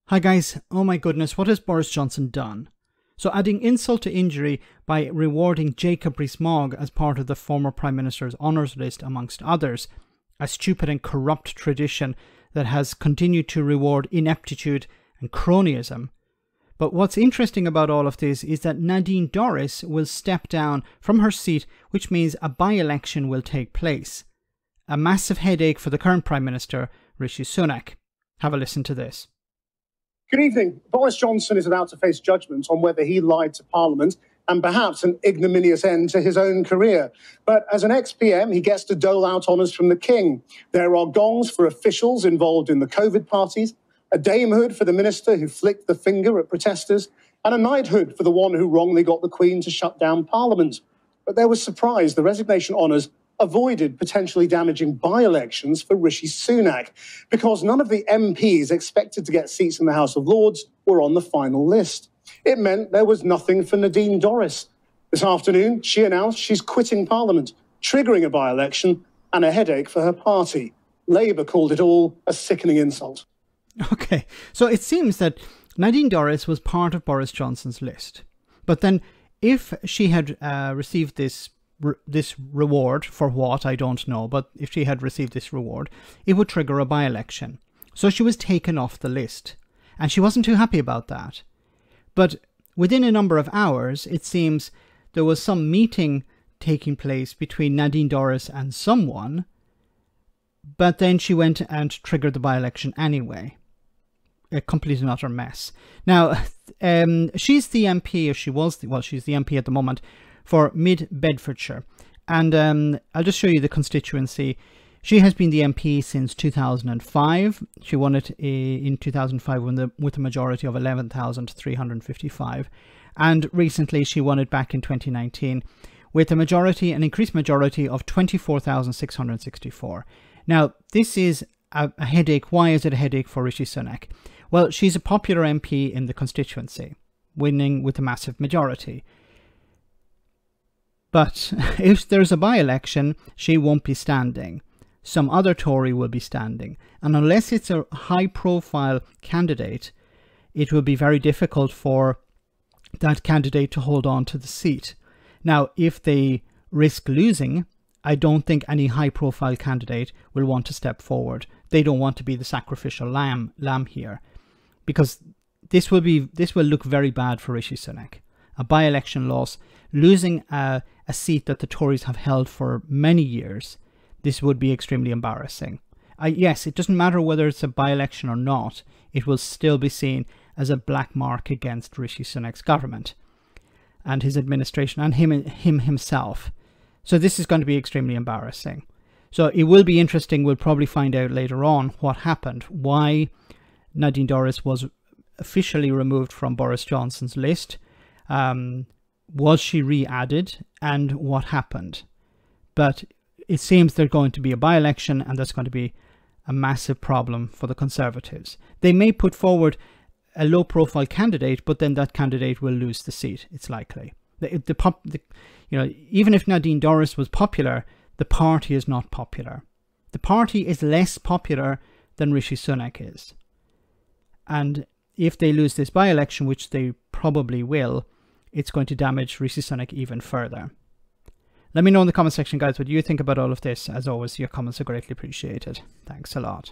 Hi guys, oh my goodness, what has Boris Johnson done? So adding insult to injury by rewarding Jacob Rees-Mogg as part of the former Prime Minister's honours list amongst others, a stupid and corrupt tradition that has continued to reward ineptitude and cronyism. But what's interesting about all of this is that Nadine Dorries will step down from her seat, which means a by-election will take place. A massive headache for the current Prime Minister, Rishi Sunak. Have a listen to this. Good evening. Boris Johnson is about to face judgment on whether he lied to Parliament and perhaps an ignominious end to his own career. But as an ex-PM, he gets to dole out honours from the King. There are gongs for officials involved in the COVID parties, a damehood for the minister who flicked the finger at protesters, and a knighthood for the one who wrongly got the Queen to shut down Parliament. But there was surprise the resignation honours avoided potentially damaging by-elections for Rishi Sunak, because none of the MPs expected to get seats in the House of Lords were on the final list. It meant there was nothing for Nadine Dorries. This afternoon, she announced she's quitting Parliament, triggering a by-election and a headache for her party. Labour called it all a sickening insult. Okay, so it seems that Nadine Dorries was part of Boris Johnson's list. But then if she had received this reward, for what, I don't know, but if she had received this reward, it would trigger a by-election. So she was taken off the list, and she wasn't too happy about that. But within a number of hours, it seems there was some meeting taking place between Nadine Dorries and someone, but then she went and triggered the by-election anyway. A complete and utter mess. Now, she's the MP, or she was, she's the MP at the moment, for Mid-Bedfordshire. And I'll just show you the constituency. She has been the MP since 2005. She won it in 2005 with a majority of 11,355. And recently she won it back in 2019 with an increased majority of 24,664. Now, this is a headache. Why is it a headache for Rishi Sunak? Well, she's a popular MP in the constituency, winning with a massive majority. But if there's a by-election, she won't be standing. Some other Tory will be standing. And unless it's a high-profile candidate, it will be very difficult for that candidate to hold on to the seat. Now, if they risk losing, I don't think any high-profile candidate will want to step forward. They don't want to be the sacrificial lamb here, because this will look very bad for Rishi Sunak. A by-election loss, losing a seat that the Tories have held for many years, this would be extremely embarrassing. Yes, it doesn't matter whether it's a by-election or not, it will still be seen as a black mark against Rishi Sunak's government and his administration and him himself. So this is going to be extremely embarrassing. So it will be interesting. We'll probably find out later on what happened, why Nadine Dorries was officially removed from Boris Johnson's list. Was she re-added, and what happened? But it seems there's going to be a by-election, and that's going to be a massive problem for the Conservatives. They may put forward a low-profile candidate, but then that candidate will lose the seat. It's likely. Even if Nadine Dorries was popular, the party is not popular. The party is less popular than Rishi Sunak is. And if they lose this by-election, which they probably will, it's going to damage Rishi Sunak even further. Let me know in the comment section, guys, what you think about all of this. As always, your comments are greatly appreciated. Thanks a lot.